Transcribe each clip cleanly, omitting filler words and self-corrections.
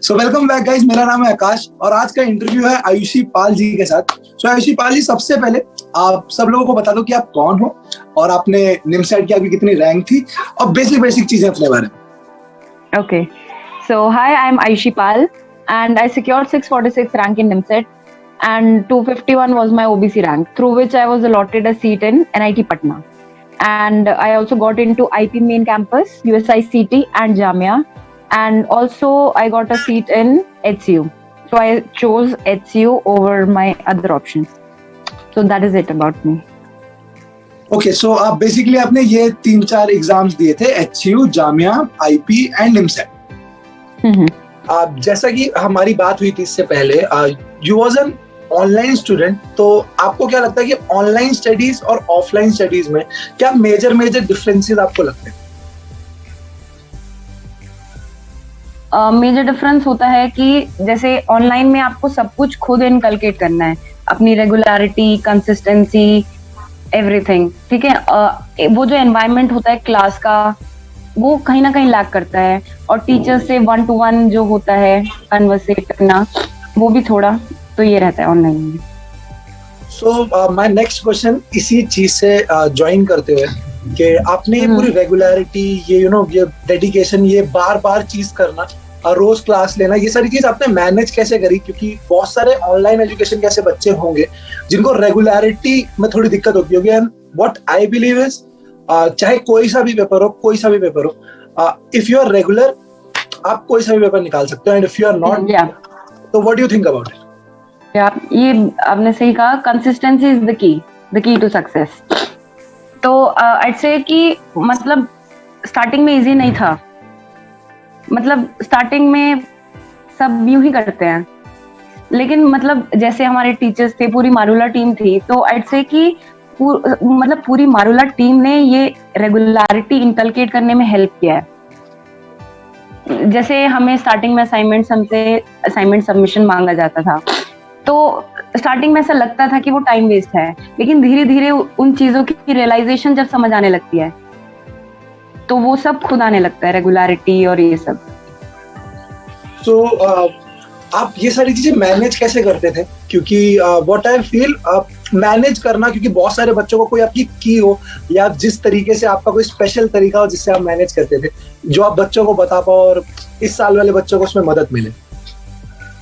So welcome back guys, मेरा नाम है आकाश और आज का इंटरव्यू है आयुषी पाल जी के साथ। सो आयुषी पाल जी, सबसे पहले आप सब लोगों को बता दो कि आप कौन हो और आपने निमसेट की आपकी कितनी रैंक थी और बेसिक बेसिक चीजें अपने बारे में। Okay. So, hi, I'm Aishi Pal and I secured 646 rank in NIMSET and 251 was my OBC rank, through which I was allotted a seat in NIT Patna. And I also got into IP main campus, USICT and Jamia. And also I got a seat in HCU. So I chose HCU over my other options. So that is it about me. Okay, so आप basically आपने ये 3-4 exams दिए थे, HU, Jamia, IP and NIMCET. आप जैसा कि हमारी बात हुई थी इससे पहले, you was an online student, तो आपको क्या लगता है कि ऑनलाइन स्टडीज और ऑफलाइन स्टडीज में क्या मेजर डिफरेंसेस आपको लगते हैं? मेजर डिफरेंस होता है कि जैसे ऑनलाइन में आपको सब कुछ खुद इनकलकेट करना है, अपनी रेगुलरिटी, कंसिस्टेंसी, एवरीथिंग, ठीक है। वो जो एनवायरनमेंट होता है क्लास का, वो कहीं ना कहीं लैक करता है, और टीचर से 1-to-1 जो होता है कन्वर्सेट करना, वो भी थोड़ा तो ये रहता है ऑनलाइन में। सो माय नेक्स्ट क्वेश्चन इसी चीज से ज्वाइन करते हुए कि आपने ये पूरी रेगुलरिटी, ये ये डेडिकेशन, ये बार बार चीज करना, रोज क्लास लेना, ये सारी चीज आपने मैनेज कैसे करी? क्योंकि बहुत सारे ऑनलाइन एजुकेशन के ऐसे बच्चे होंगे जिनको रेगुलरिटी में थोड़ी दिक्कत होती होगी। And what I believe is, चाहे कोई सा भी पेपर हो, इफ यू आर रेगुलर आप कोई सा भी पेपर निकाल सकते हो, and if you are not, तो what do you think about it? ये आपने सही कहा, consistency is the key to success. तो I'd say कि मतलब स्टार्टिंग में इजी नहीं था, मतलब स्टार्टिंग में सब यूं ही करते हैं, लेकिन मतलब जैसे हमारे टीचर्स थे, पूरी मारूला टीम थी, तो I'd say कि मतलब पूरी मारूला टीम ने ये रेगुलरिटी इनकलकेट करने में हेल्प किया है। जैसे हमें स्टार्टिंग में हमसे असाइनमेंट सबमिशन मांगा जाता था, तो स्टार्टिंग में ऐसा लगता था कि वो टाइम वेस्ट है, लेकिन धीरे धीरे उन चीजों की रियलाइजेशन जब समझ आने लगती है, तो वो सब खुद आने लगता है, रेगुलरिटी और ये सब। तो आप ये सारी चीजें मैनेज कैसे करते थे? क्योंकि व्हाट आई फील, मैनेज करना, क्योंकि बहुत सारे बच्चों को कोई आपकी की हो या जिस तरीके से आपका कोई स्पेशल तरीका हो जिससे आप मैनेज करते थे, जो आप बच्चों को बता पाओ और इस साल वाले बच्चों को उसमें मदद मिले।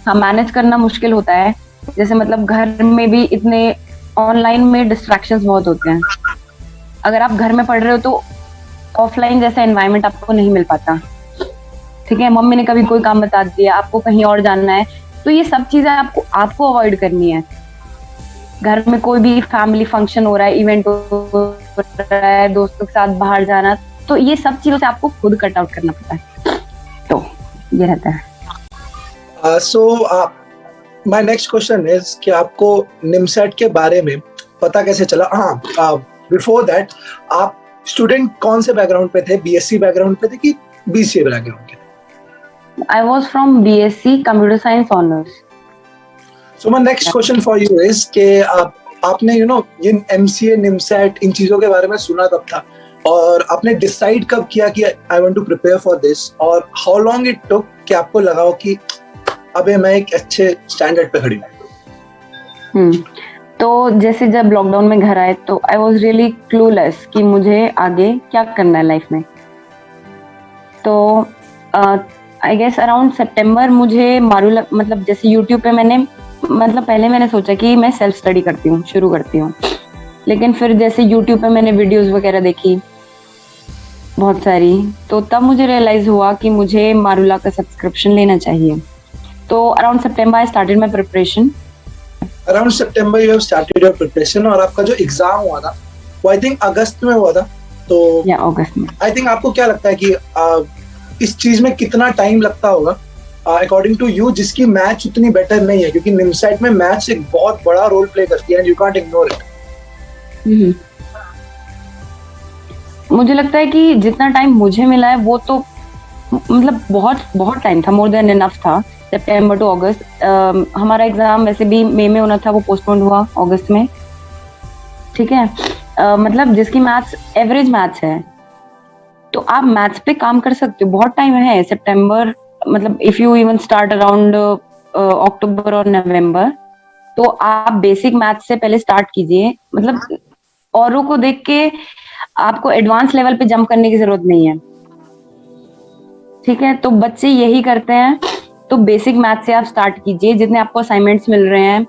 हाँ, मैनेज करना मुश्किल होता है। जैसे मतलब घर में भी इतने ऑनलाइन में डिस्ट्रैक्शंस बहुत होते हैं। अगर आप घर में पढ़ रहे हो तो ऑफलाइन जैसा एनवायरनमेंट आपको नहीं मिल पाता, ठीक है। मम्मी ने कभी कोई काम बता दिया, आपको कहीं और जानना है, तो ये सब चीजें आपको अवॉइड करनी है। घर में कोई भी फैमिली फंक्शन हो रहा है, इवेंट हो रहा है, दोस्तों के साथ बाहर जाना, तो ये सब चीजों से आपको खुद कट आउट करना पड़ता है, तो ये रहता है। So my next question is कि आपको निमसेट के बारे में पता कैसे चला? हाँ, बिफोर दैट, आप स्टूडेंट कौन से बैकग्राउंड पे थे? बीएससी बैकग्राउंड पे थे कि बीसीए बैकग्राउंड के थे? I was from BSc Computer Science Honors. So my next question for you is कि आपने ये MCA, निमसेट, इन चीजों के बारे में सुना कब था और आपने डिसाइड कब किया कि I want to prepare for this, और हाउ लॉन्ग इट टुक कि आपको लगा हो कि अबे मैं एक अच्छे स्टैंडर्ड पे खड़ी हूँ? तो जैसे जब लॉकडाउन में घर आए, तो आई वॉज रियली क्लूलेस कि मुझे आगे क्या करना है लाइफ में। तो आई गेस अराउंड सितंबर मुझे मारूला, मतलब जैसे यूट्यूब पे पहले मैंने सोचा कि मैं सेल्फ स्टडी शुरू करती हूँ, लेकिन फिर जैसे यूट्यूब पे मैंने वीडियोस वगैरह देखी बहुत सारी, तो तब मुझे रियलाइज हुआ कि मुझे मारूला का सब्सक्रिप्शन लेना चाहिए। तो around September I started my preparation. Around September you have started your preparation, और आपका जो एग्जाम हुआ था वो आई थिंक अगस्त में हुआ था। तो या अगस्त में। आई थिंक आपको क्या लगता है कि इस चीज में कितना टाइम लगता होगा अकॉर्डिंग टू यू, जिसकी मैथ्स उतनी बेटर नहीं है? क्योंकि निमसेट में मैथ्स एक बहुत बड़ा रोल प्ले करती है and you can't ignore it. मुझे लगता है कि जितना टाइम मुझे मिला है वो तो मतलब बहुत टाइम था, मोर देन इनफ था। सितंबर टू अगस्त, हमारा एग्जाम वैसे भी मई में होना था, वो पोस्टपोन हुआ अगस्त में, ठीक है। मतलब जिसकी मैथ्स एवरेज मैथ्स है, तो आप मैथ्स पे काम कर सकते हो, बहुत टाइम है। सितंबर मतलब if you even start around अक्टूबर और नवंबर, तो आप बेसिक मैथ से पहले स्टार्ट कीजिए। मतलब औरों को देख के आपको एडवांस लेवल पे जंप करने की जरूरत नहीं है, ठीक है। तो बच्चे यही करते हैं, तो बेसिक मैथ से आप स्टार्ट कीजिए, जितने आपको असाइनमेंट्स मिल रहे हैं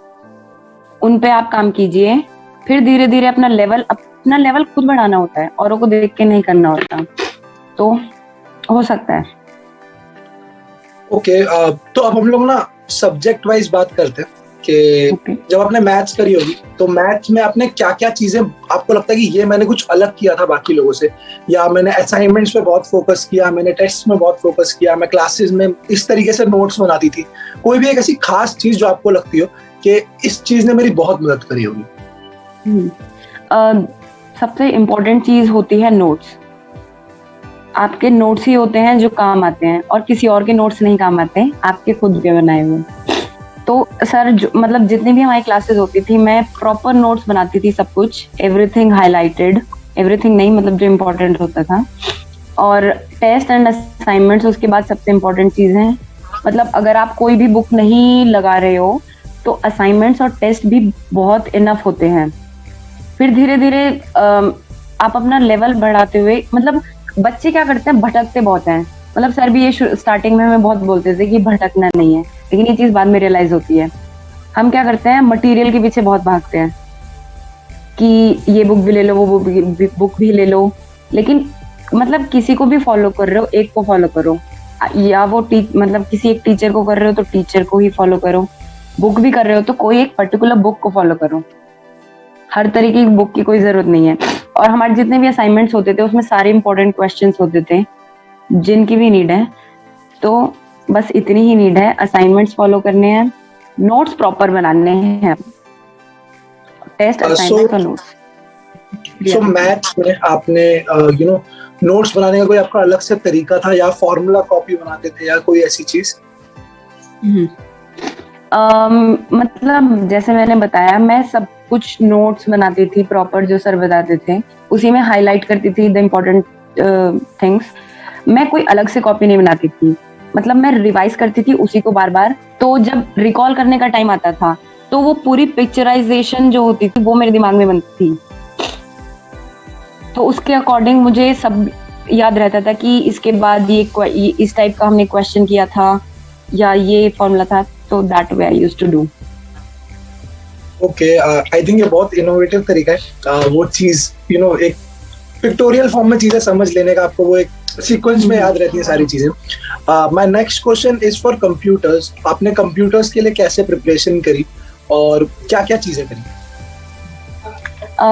उन पे आप काम कीजिए, फिर धीरे धीरे अपना लेवल खुद बढ़ाना होता है, औरों को देख के नहीं करना होता, तो हो सकता है। ओके, तो अब हम लोग ना सब्जेक्ट वाइज बात करते हैं कि Okay. जब आपने मैथ्स करी होगी तो मैथ्स में आपने क्या क्या चीजें आपको लगता है कि ये मैंने कुछ अलग किया था बाकी लोगों से, या मैंने असाइनमेंट्स पे बहुत फोकस किया, मैंने टेस्ट में बहुत फोकस किया, मैं क्लासेस में इस तरीके से नोट्स बनाती थी, कोई भी एक ऐसी खास चीज जो आपको लगती हो कि इस चीज ने मेरी बहुत मदद करी होगी? सबसे इम्पोर्टेंट चीज होती है नोट्स। आपके नोट्स ही होते हैं जो काम आते हैं, और किसी और के नोट्स नहीं काम आते, आपके खुद के बनाए हुए। तो सर मतलब जितनी भी हमारी क्लासेस होती थी, मैं प्रॉपर नोट्स बनाती थी, सब कुछ, एवरीथिंग हाईलाइटेड, एवरीथिंग नहीं मतलब जो इम्पोर्टेंट होता था। और टेस्ट एंड असाइनमेंट्स उसके बाद सबसे इम्पोर्टेंट चीज है। मतलब अगर आप कोई भी बुक नहीं लगा रहे हो तो असाइनमेंट्स और टेस्ट भी बहुत इनफ होते हैं। फिर धीरे धीरे आप अपना लेवल बढ़ाते हुए, मतलब बच्चे क्या करते हैं, भटकते बहुत हैं। मतलब सर भी ये स्टार्टिंग में हमें बहुत बोलते थे कि भटकना नहीं है, लेकिन ये चीज बाद में रियलाइज होती है। हम क्या करते हैं, मटेरियल के पीछे बहुत भागते हैं कि ये बुक भी ले लो, वो बुक भी ले लो, लेकिन मतलब किसी को भी फॉलो कर रहे हो, एक को फॉलो करो, या वो मतलब किसी एक टीचर को कर रहे हो तो टीचर को ही फॉलो करो, बुक भी कर रहे हो तो कोई एक पर्टिकुलर बुक को फॉलो करो। हर तरीके की बुक की कोई जरूरत नहीं है। और हमारे जितने भी असाइनमेंट्स होते थे उसमें सारे इंपॉर्टेंट क्वेश्चंस होते थे, जिनकी भी नीड है। तो बस इतनी ही नीड है, असाइनमेंट्स फॉलो करने हैं, नोट्स प्रॉपर बनाने हैं, टेस्ट असाइनमेंट और नोट्स। सो मैथ्स में आपने नोट्स बनाने का कोई आपका अलग से तरीका था, या फॉर्मूला कॉपी बनाते थे, या कोई ऐसी चीज? मतलब जैसे मैंने बताया, मैं सब कुछ नोट्स बनाती थी प्रॉपर, जो सर बताते थे उसी में हाईलाइट करती थी द इम्पोर्टेंट थिंग्स। मैं कोई अलग से कॉपी नहीं बनाती थी, मतलब मैं रिवाइज करती थी उसी को बार बार। तो जब रिकॉल करने का टाइम आता था तो वो पूरी पिक्चराइजेशन जो होती थी वो मेरे दिमाग में बनती थी, तो उसके अकॉर्डिंग मुझे सब याद रहता था कि इसके बाद ये इस टाइप का हमने क्वेश्चन किया था, या ये फॉर्मूला था, तो that way I used to do. Okay, I think ये बहुत इनोवेटिव तरीका है, वो चीज एक पिक्टोरियल फॉर्म में चीजें समझ लेने का, आपको वो एक सीक्वेंस में याद रहती है सारी चीजें। My next question is for computers. आपने कंप्यूटर्स के लिए कैसे प्रिपरेशन करी और क्या क्या चीजें करी?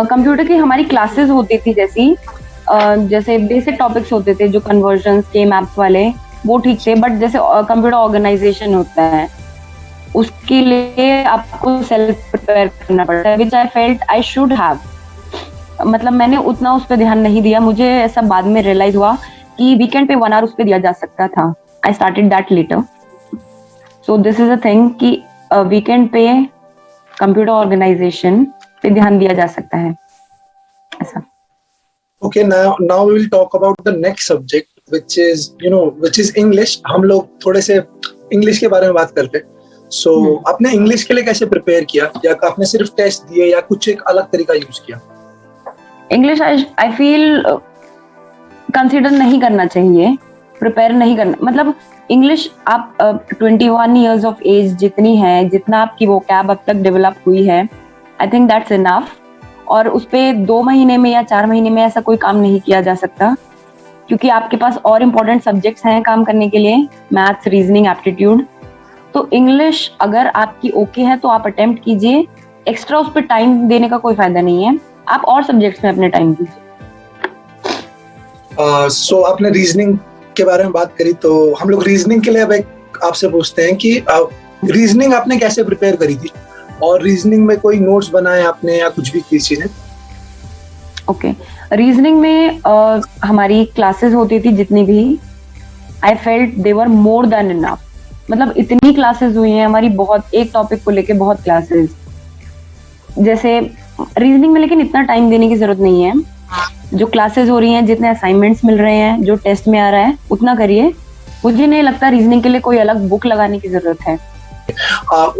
कंप्यूटर की हमारी क्लासेस होती थी, जैसे बेसिक टॉपिक्स होते थे जो कन्वर्जन्स के, मैथ्स वाले, वो ठीक थे। बट जैसे कंप्यूटर ऑर्गेनाइजेशन होता है, उसके लिए आपको सेल्फ प्रिपेयर करना पड़ता है, which I felt I should have. मतलब मैंने उतना उस पर ध्यान नहीं दिया, मुझे ऐसा बाद में रियलाइज हुआ कि वीकेंड पे 1 आवर उस पर दिया जा सकता था। I started that later. So this is a thing कि वीकेंड पे कंप्यूटर ऑर्गेनाइजेशन पे ध्यान दिया जा सकता है, ऐसा। Okay, now we will talk about the next subject, which is English. हम लोग थोड़े से इंग्लिश के बारे में बात करते हैं। So आपने इंग्लिश के लिए कैसे प्रिपेयर किया, या आपने सिर्फ टेस्ट दिए, या कुछ एक अलग तरीका यूज किया? इंग्लिश आई फील कंसीडर नहीं करना चाहिए, प्रिपेयर नहीं करना। मतलब इंग्लिश आप 21 ईयर्स ऑफ एज जितनी है, जितना आपकी वोकैब अब तक डेवलप हुई है, आई थिंक दैट्स इनफ। और उस पे 2 महीने में या 4 महीने में ऐसा कोई काम नहीं किया जा सकता, क्योंकि आपके पास और इम्पोर्टेंट सब्जेक्ट्स हैं काम करने के लिए, मैथ्स, रीजनिंग, एप्टीट्यूड। तो इंग्लिश अगर आपकी ओके है तो आप अटेम्प्ट कीजिए, एक्स्ट्रा उस पर टाइम देने का कोई फायदा नहीं है, आप और सब्जेक्ट्स में अपने टाइम दीजिए। सो आपने रीजनिंग के बारे में बात करी, तो हम लोग रीजनिंग के लिए अब एक आपसे पूछते हैं कि रीजनिंग आपने कैसे प्रिपेयर करी थी, और रीजनिंग में कोई नोट्स बनाए आपने, या कुछ भी किसी ने? ओके, रीजनिंग में हमारी क्लासेस होती थी जितनी भी, I felt they were more than enough. मतलब इतनी क्लासेस हुई हैं हमारी, बहुत, एक टॉपिक को लेके बहुत क्लासेस। जैसे रीजनिंग में लेकिन इतना टाइम देने की जरूरत नहीं है, जो क्लासेस हो रही हैं, जितने असाइनमेंट्स मिल रहे हैं, जो टेस्ट में आ रहा है, उतना करिए। मुझे नहीं लगता रीजनिंग के लिए कोई अलग बुक लगाने की जरूरत है।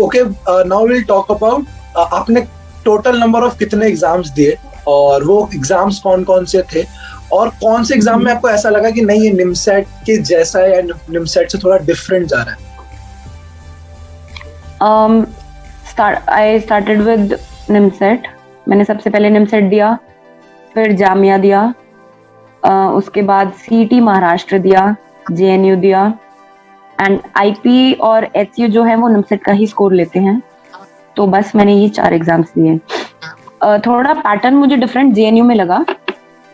Okay, now will talk about आपने टोटल नंबर ऑफ कितने एग्जाम्स दिए और वो एग्जाम्स कौन कौन से थे और कौन से एग्जाम में आपको ऐसा लगा कि नहीं ये निमसेट के जैसा है या निमसेट से थोड़ा डिफरेंट जा रहा है? I started with NIMCET. मैंने सबसे पहले निमसेट दिया, फिर जामिया दिया, उसके बाद सीईटी महाराष्ट्र दिया, जेएनयू दिया, एंड आईपी और एचयू जो है वो निमसेट का ही स्कोर लेते हैं। तो बस मैंने ये 4 एग्जाम्स दिए। थोड़ा पैटर्न मुझे डिफरेंट जेएनयू में लगा।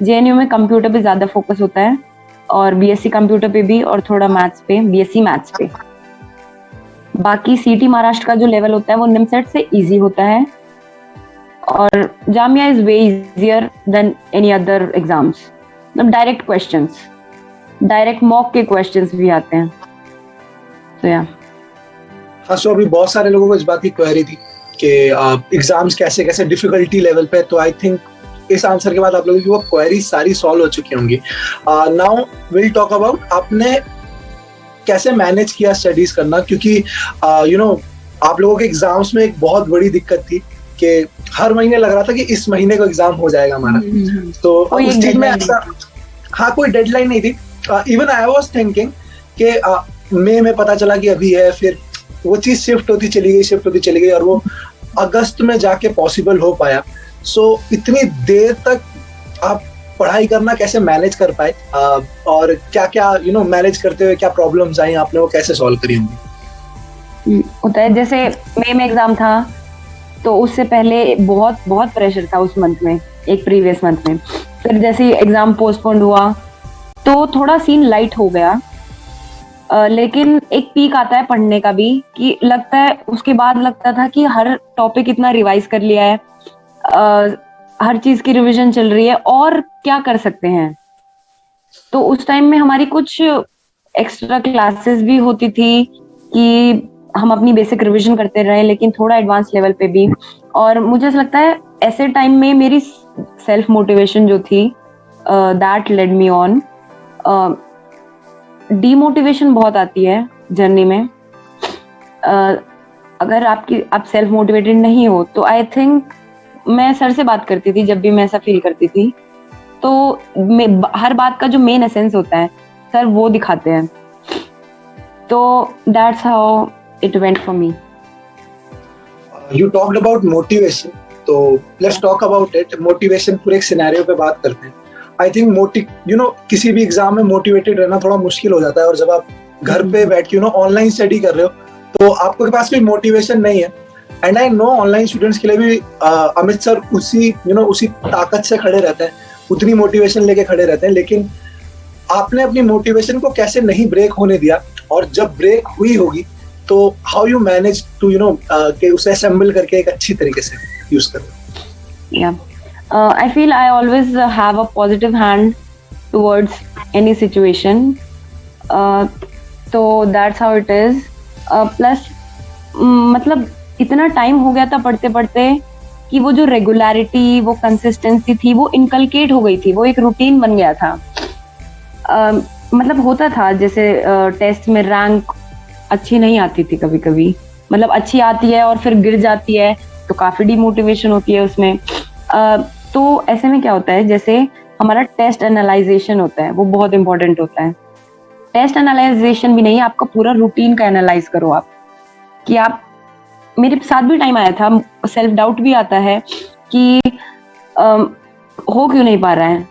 जेएनयू में कंप्यूटर पे ज्यादा फोकस होता है और बीएससी कंप्यूटर पे भी, और थोड़ा मैथ्स पे, बीएससी मैथ्स पे। बाकी सीईटी महाराष्ट्र का जो लेवल होता है वो निमसेट से इजी होता है, और Jamia is way easier than any other exams. मतलब डायरेक्ट क्वेश्चंस, डायरेक्ट मॉक के क्वेश्चंस भी आते हैं। तो या हाँ, सो अभी बहुत सारे लोगों को इस बात की क्वेरी थी कि एग्जाम्स कैसे कैसे डिफिकल्टी लेवल पे, तो आई थिंक इस आंसर के बाद आप लोगों की वो क्वेरी सारी सॉल्व हो चुकी होंगी। नाउ विल टॉक अबाउट आपने कैसे मैनेज किया स्टडीज करना, क्योंकि आप लोगों के एग्जाम्स में एक बहुत बड़ी दिक्कत थी कि हर महीने लग रहा था कि इस महीने को एग्जाम हो जाएगा हमारा। तो उस चीज में ऐसा, हाँ, कोई डेडलाइन नहीं थी। इवन आई वाज थिंकिंग कि मई में पता चला कि अभी है, फिर वो चीज शिफ्ट होती चली गई और वो अगस्त में जाके पॉसिबल हो पाया। सो इतनी देर तक आप पढ़ाई करना कैसे मैनेज कर पाए, और क्या क्या मैनेज करते हुए क्या प्रॉब्लम्स आई आपने, वो कैसे सॉल्व करी होंगी? होता है, जैसे मई में एग्जाम था तो उससे पहले बहुत बहुत प्रेशर था उस मंथ में, एक प्रीवियस मंथ में। फिर जैसे एग्जाम पोस्टपोन्ड हुआ तो थोड़ा सीन लाइट हो गया, लेकिन एक पीक आता है पढ़ने का भी कि लगता है, उसके बाद लगता था कि हर टॉपिक इतना रिवाइज कर लिया है, हर चीज की रिवीजन चल रही है, और क्या कर सकते हैं। तो उस टाइम में हमारी कुछ एक्स्ट्रा क्लासेस भी होती थी कि हम अपनी बेसिक रिवीजन करते रहे, लेकिन थोड़ा एडवांस लेवल पे भी। और मुझे ऐसा लगता है ऐसे टाइम में मेरी सेल्फ मोटिवेशन जो थी, that led me on. Demotivation बहुत आती है जर्नी में। अगर आप सेल्फ मोटिवेटेड नहीं हो तो आई थिंक, मैं सर से बात करती थी जब भी मैं ऐसा फील करती थी, तो हर बात का जो मेन एसेंस होता है सर वो दिखाते हैं। तो that's how it went for me. You talked about motivation, तो let's talk about it. Motivation पूरे एक सिनेरियो पे बात करते हैं। आई थिंक किसी भी एग्जाम में मोटिवेटेड रहना थोड़ा मुश्किल हो जाता है, और जब आप घर पे बैठ के ऑनलाइन स्टडी कर रहे हो तो आपके पास कोई मोटिवेशन नहीं है। And I know online students के लिए भी अमित सर उसी ताकत से खड़े रहते हैं, उतनी मोटिवेशन लेके खड़े रहते हैं, लेकिन आपने अपनी मोटिवेशन को कैसे नहीं ब्रेक होने दिया, और जब ब्रेक हुई होगी तो हाउ यू मैनेज टू कि उसे असेंबल करके एक अच्छी तरीके से यूज करो? या I feel I always have a positive hand towards any situation. So that's how it is. Plus, मतलब इतना टाइम हो गया था पढ़ते पढ़ते कि वो जो रेगुलरिटी, वो कंसिस्टेंसी थी, वो इनकलकेट हो गई थी, वो एक रूटीन बन गया था। मतलब होता था जैसे टेस्ट में रैंक अच्छी नहीं आती थी कभी कभी, मतलब अच्छी आती है और फिर गिर जाती है, तो काफी डिमोटिवेशन होती है उसमें। तो ऐसे में क्या होता है, जैसे हमारा टेस्ट एनालाइजेशन होता है, वो बहुत इंपॉर्टेंट होता है। टेस्ट एनालाइजेशन भी नहीं, आपका पूरा रूटीन का एनालाइज करो आप, कि आप, मेरे साथ भी टाइम आया था, सेल्फ डाउट भी आता है कि हो क्यों नहीं पा रहा है,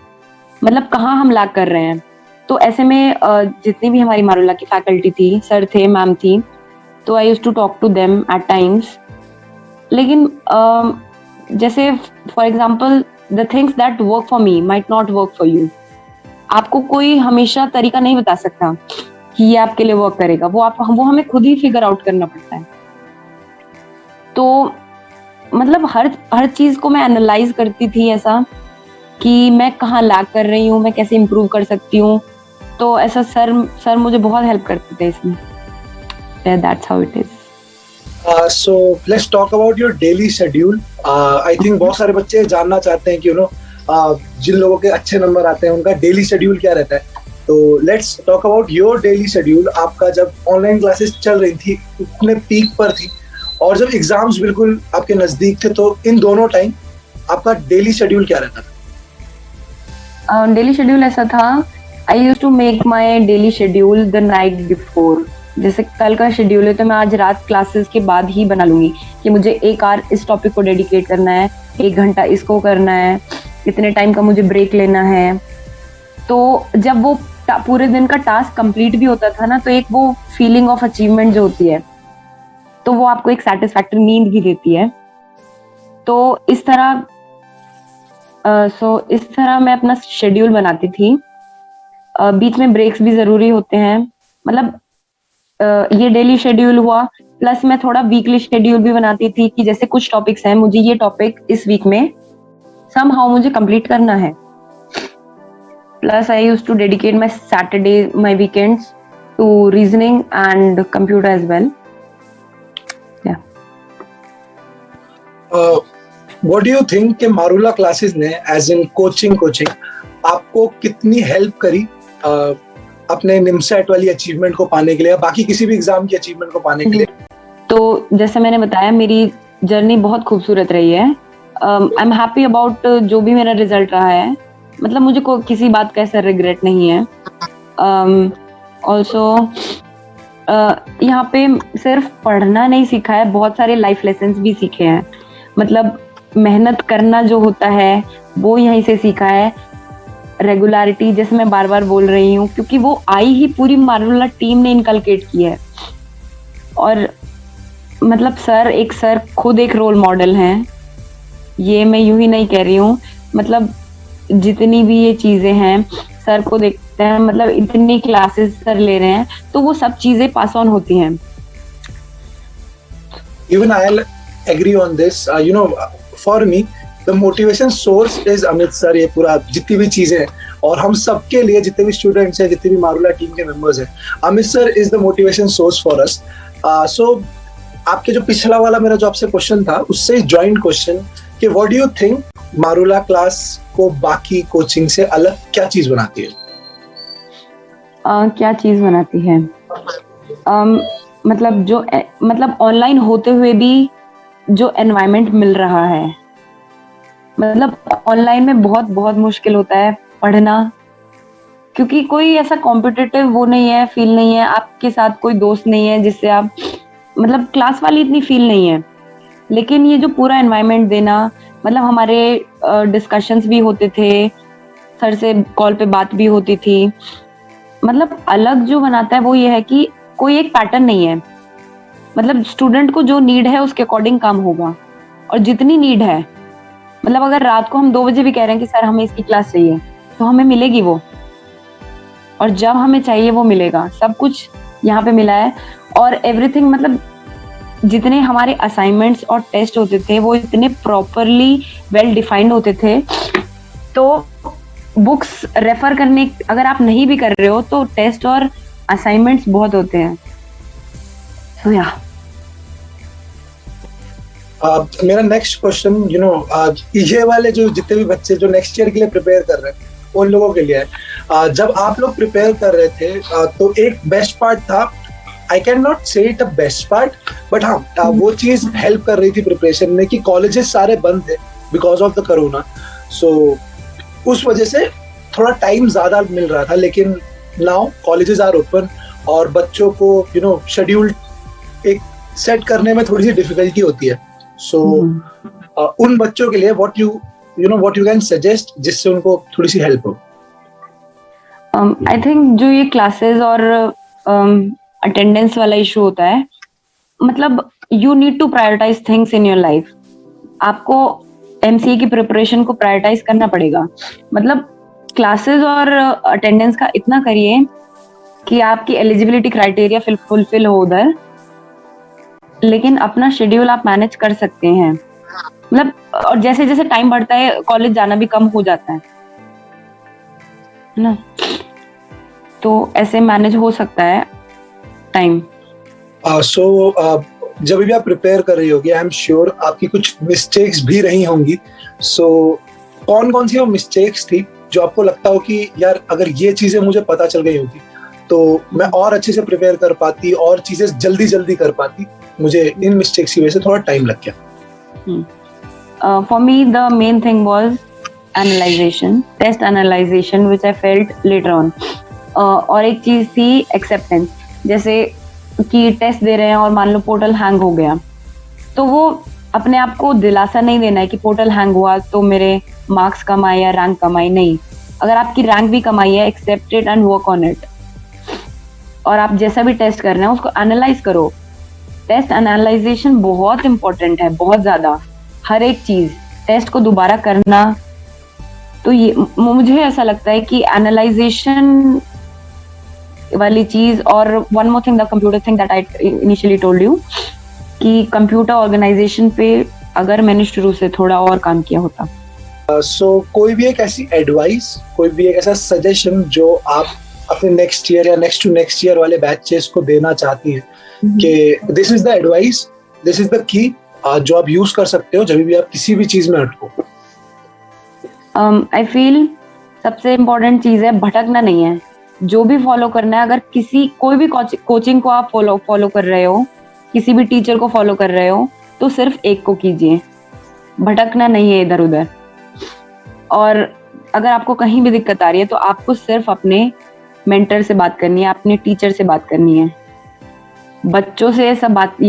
मतलब कहाँ हम लैग कर रहे हैं। तो ऐसे में जितनी भी हमारी मारुला की फैकल्टी थी, सर थे, मैम थी, तो I used to talk to them at times. लेकिन जैसे for example, the things that work for me might not work for you. आपको कोई हमेशा तरीका नहीं बता सकता कि ये आपके लिए वर्क करेगा, वो हमें खुद ही फिगर आउट करना पड़ता है। तो मतलब हर चीज को मैं एनालाइज करती थी ऐसा कि मैं कहाँ लैग कर रही हूँ, मैं कैसे इम्प्रूव कर सकती हूँ। तो ऐसा सर मुझे बहुत हेल्प करते थे इसमें। That's how it is. So let's talk about your daily schedule. I think बहुत सारे बच्चे जानना चाहते हैं कि जिन लोगों के अच्छे नंबर आते हैं उनका डेली शेड्यूल क्या रहता है। तो let's talk about your daily schedule. आपका जब ऑनलाइन क्लासेस चल रही थी उतने पीक पर थी, और जब एग्जाम्स बिल्कुल आपके नजदीक थे, तो इन दोनों टाइम आपका डेली शेड्यूल क्या रहता था? डेली शेड्यूल ऐसा था, I used to make my daily schedule the night before. जैसे कल का शेड्यूल है तो मैं आज रात क्लासेस के बाद ही बना लूंगी कि मुझे 1 आवर इस टॉपिक को डेडिकेट करना है, 1 घंटा इसको करना है, इतने टाइम का मुझे ब्रेक लेना है। तो जब वो पूरे दिन का टास्क कंप्लीट भी होता था ना, तो एक वो फीलिंग ऑफ अचीवमेंट जो होती है, तो वो आपको एक सेटिस्फैक्टरी नींद भी देती है। तो इस तरह मैं अपना शेड्यूल बनाती थी। बीच में ब्रेक्स भी जरूरी होते हैं। मतलब ये डेली शेड्यूल हुआ, प्लस मैं थोड़ा वीकली शेड्यूल भी बनाती थी कि जैसे कुछ टॉपिक्स हैं, मुझे ये टॉपिक इस वीक में समहाउ मुझे कंप्लीट करना है। Plus I used to dedicate my Saturday, my weekends to reasoning and computer as well. What do you think कि मारूला क्लासेस ने एज इन कोचिंग आपको कितनी हेल्प करी अपने निमसेट वाली अचीवमेंट को पाने के लिए, या बाकी किसी भी एग्जाम की अचीवमेंट को पाने के लिए? तो जैसे मैंने बताया, मेरी जर्नी बहुत खूबसूरत रही है। आई एम हैप्पी अबाउट जो भी मेरा रिजल्ट रहा है। मतलब मुझे किसी बात का ऐसा रिग्रेट नहीं है। ऑल्सो यहाँ पे सिर्फ पढ़ना नहीं सीखा है, बहुत सारे लाइफ लेसन्स भी सीखे हैं। मतलब मेहनत करना जो होता है वो यहीं से सीखा है। रेगुलरिटी, जैसे मैं बार बार बोल रही हूँ, क्योंकि वो आई ही पूरी मारूला टीम ने इनकलकेट की है। और मतलब सर खुद एक रोल मॉडल हैं। ये मैं यूं ही नहीं कह रही हूँ। मतलब जितनी भी ये चीजें हैं, सर को देखते हैं, मतलब इतनी क्लासेस सर ले रहे हैं, तो वो सब चीजें पास ऑन होती हैं। Even I'll agree on this. For me, the motivation source is Amit sir. ये पूरा जितनी भी चीजें हैं, और हम सबके लिए, जितने भी स्टूडेंट्स हैं, जितने भी मारूला टीम के मेंबर्स हैं, Amit sir is the motivation source for us. So आपके जो पिछला वाला मेरा जो आपसे क्वेश्चन था, उससे जॉइंट क्वेश्चन कि व्हाट डू यू थिंक मारूला क्लास को बाकी कोचिंग से अलग क्या चीज बनाती है? क्या चीज बनाती है? मतलब ऑनलाइन होते हुए भी जो एनवायरनमेंट मिल रहा है, मतलब ऑनलाइन में बहुत बहुत मुश्किल होता है पढ़ना, क्योंकि कोई ऐसा कॉम्पिटिटिव वो नहीं है, फील नहीं है। आपके साथ कोई दोस्त नहीं है जिससे आप, मतलब क्लास वाली इतनी फील नहीं है। लेकिन ये जो पूरा एनवायरनमेंट देना, मतलब हमारे डिस्कशंस भी होते थे, सर से कॉल पे बात भी होती थी। मतलब अलग जो बनाता है वो ये है कि कोई एक पैटर्न नहीं है। मतलब स्टूडेंट को जो नीड है उसके अकॉर्डिंग काम होगा, और जितनी नीड है, मतलब अगर रात को हम 2 बजे भी कह रहे हैं कि सर हमें इसकी क्लास चाहिए, तो हमें मिलेगी वो, और जब हमें चाहिए वो मिलेगा। सब कुछ यहाँ पे मिला है। और एवरीथिंग, मतलब जितने हमारे असाइनमेंट्स और टेस्ट होते थे वो इतने प्रॉपरली वेल डिफाइंड होते थे। तो बुक्स रेफर करने, अगर आप नहीं भी कर रहे हो, तो टेस्ट और असाइनमेंट्स बहुत होते हैं। सो या मेरा नेक्स्ट क्वेश्चन, ये वाले जो जितने भी बच्चे जो नेक्स्ट ईयर के लिए प्रिपेयर कर रहे हैं, उन लोगों के लिए है। जब आप लोग प्रिपेयर कर रहे थे, तो एक बेस्ट पार्ट था, आई कैन नॉट से it a best part, but हाँ, वो चीज हेल्प कर रही थी प्रिपरेशन में कि कॉलेजेस सारे बंद थे बिकॉज ऑफ द कोरोना। सो उस वजह से थोड़ा टाइम ज्यादा मिल रहा था। लेकिन नाउ कॉलेजेस आर ओपन, और बच्चों को शेड्यूल एक सेट करने में थोड़ी सी डिफिकल्टी होती है। सो उन बच्चों के लिए व्हाट यू कैन सजेस्ट जिससे उनको थोड़ी सी हेल्प हो? आई थिंक जो ये क्लासेस और अटेंडेंस वाला इशू होता है, मतलब you need to prioritize things in your life. आपको एमसीए की प्रिपरेशन को प्रायोरिटाइज करना पड़ेगा। मतलब क्लासेस और अटेंडेंस का इतना करिए कि आपकी एलिजिबिलिटी क्राइटेरिया फुलफिल हो उधर, लेकिन अपना शेड्यूल आप मैनेज कर सकते हैं। मतलब और जैसे जैसे टाइम बढ़ता है, कॉलेज जाना भी कम हो जाता है ना, तो ऐसे मैनेज हो सकता है टाइम। जब भी आप प्रिपेयर कर रही होगी, आई एम श्योर आपकी कुछ मिस्टेक्स भी रही होंगी। सो कौन कौन सी वो मिस्टेक्स थी जो आपको लगता हो कि यार अगर ये चीजें मुझे पता चल गई होती तो मैं और अच्छे से प्रिपेयर कर पाती और चीजें जल्दी कर पाती, मुझे इन मिस्टेक्स की वजह से थोड़ा टाइम लग गया? For me, the main thing was analyzation, test analyzation, which I felt later on. और एक चीज थी acceptance, जैसे कि टेस्ट दे रहे हैं और मान लो पोर्टल हैंग हो गया, तो वो अपने आप को दिलासा नहीं देना है कि पोर्टल हैंग हुआ तो मेरे मार्क्स कम आए या रैंक कम आई, नहीं. अगर आपकी रैंक भी कम आई है, accept it and work on it. और आप जैसा भी टेस्ट कर रहे हैं उसको एनालाइज करो. टेस्ट एनालाइजेशन बहुत इंपॉर्टेंट है, बहुत ज्यादा. हर एक चीज टेस्ट को दोबारा करना, तो ये मुझे ऐसा लगता है कि एनालाइजेशन वाली चीज. और one more thing, the computer thing that I initially told you, कि कंप्यूटर ऑर्गेनाइजेशन पे अगर मैंने शुरू से थोड़ा और काम किया होता. कोई भी एक ऐसी एडवाइस, कोई भी एक ऐसा सजेशन जो आप अपने नेक्स्ट ईयर या नेक्स्ट टू नेक्स्ट ईयर वाले बैचेस को देना चाहती हैं कि this is the advice, this is the की, जो आप यूज कर सकते हो जब भी आप किसी भी चीज में अटको? आई फील सबसे इम्पोर्टेंट चीज है भटकना नहीं है. जो भी फॉलो करना है, अगर कोई भी कोचिंग को आप फॉलो कर रहे हो, किसी भी टीचर को फॉलो कर रहे हो, तो सिर्फ एक को कीजिए. भटकना नहीं है इधर उधर. और अगर आपको कहीं भी दिक्कत आ रही है तो आपको सिर्फ अपने मेंटर से बात करनी है, अपने टीचर से बात करनी है. बच्चों से ये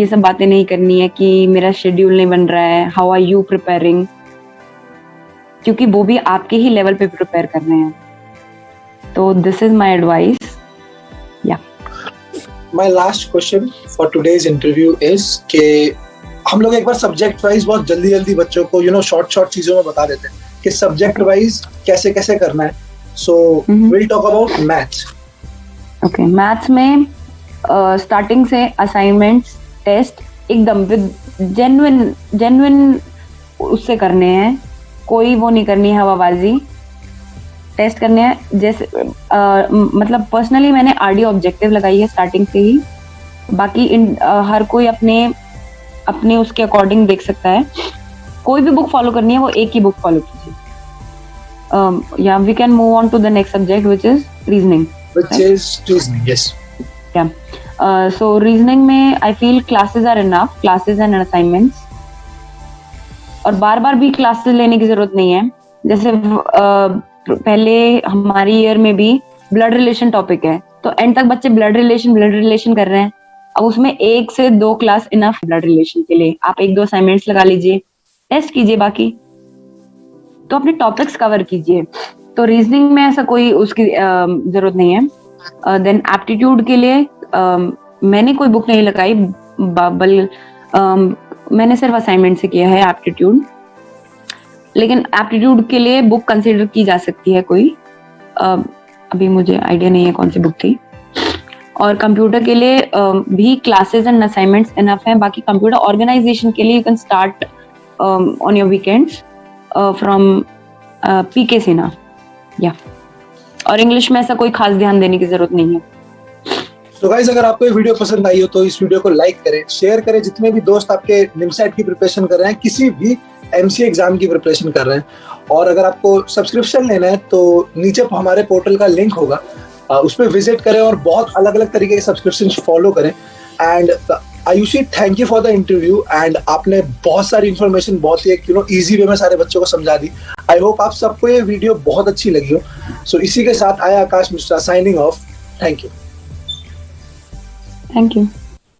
सब बातें नहीं करनी है कि मेरा शेड्यूल नहीं बन रहा है, हाउ आर यू प्रिपेयरिंग, क्योंकि वो भी आपके ही लेवल पे प्रिपेयर कर रहे हैं. तो दिस इज माय एडवाइस. या my last question for today's interview is कि हम लोग एक बार सब्जेक्ट वाइज बहुत जल्दी बच्चों को शॉर्ट चीजों में बता देते हैं कि सब्जेक्ट वाइज कैसे करना है. So will talk about maths. Okay, maths में स्टार्टिंग से असाइनमेंट्स, टेस्ट एकदम विद जेन्युइन उससे करने हैं. कोई वो नहीं करनी है हवाबाजी. टेस्ट करने हैं जैसे मतलब पर्सनली मैंने आरडी ऑब्जेक्टिव लगाई है स्टार्टिंग से ही. बाकी हर कोई अपने उसके अकॉर्डिंग देख सकता है. कोई भी बुक फॉलो करनी है वो एक ही बुक फॉलो कीजिए. Yeah, we can move on to the next subject, which is reasoning. Yes. Yeah. So reasoning में I feel classes are enough, classes and assignments. और बार भी क्लासेस लेने की जरूरत नहीं है. जैसे पहले हमारी ईयर में भी ब्लड रिलेशन टॉपिक है, तो एंड तक बच्चे ब्लड रिलेशन कर रहे हैं. अब उसमें 1 से 2 क्लास इनफ ब्लड रिलेशन के लिए. आप 1-2 असाइनमेंट्स लगा लीजिए, टेस्ट कीजिए, बाकी तो अपने टॉपिक्स कवर कीजिए. तो रीजनिंग में ऐसा कोई उसकी जरूरत नहीं है. देन एप्टीट्यूड के लिए मैंने कोई बुक नहीं लगाई, मैंने सिर्फ असाइनमेंट से किया है एप्टीट्यूड. लेकिन एप्टीट्यूड के लिए बुक कंसीडर की जा सकती है कोई, अभी मुझे आइडिया नहीं है कौन सी बुक थी. और कंप्यूटर के लिए भी क्लासेस एंड असाइनमेंट्स इनफ है. बाकी कंप्यूटर ऑर्गेनाइजेशन के लिए you can start on your weekends from PK Sinha. या और इंग्लिश में ऐसा कोई खास ध्यान देने की जरूरत नहीं है. तो गाइस, अगर आपको ये वीडियो पसंद आई हो तो इस वीडियो को लाइक करें, शेयर करें. जितने भी दोस्त आपके निमसेट की प्रिपरेशन कर रहे हैं, किसी भी एमसीए एग्जाम की प्रिपरेशन कर रहे हैं, और अगर आपको सब्सक्रिप्शन लेना है तो नीचे हमारे पोर्टल का लिंक होगा, उस पर विजिट करें और बहुत अलग तरीके के सब्सक्रिप्शन फॉलो करें. And Ayushi, thank you for the interview. And आपने बहुत सारी इन्फॉर्मेशन बहुत ही इजी वे में सारे बच्चों को समझा दी. आई होप आप सबको ये वीडियो बहुत अच्छी लगी हो. सो इसी के साथ आया Akash Mishra signing off. Thank you.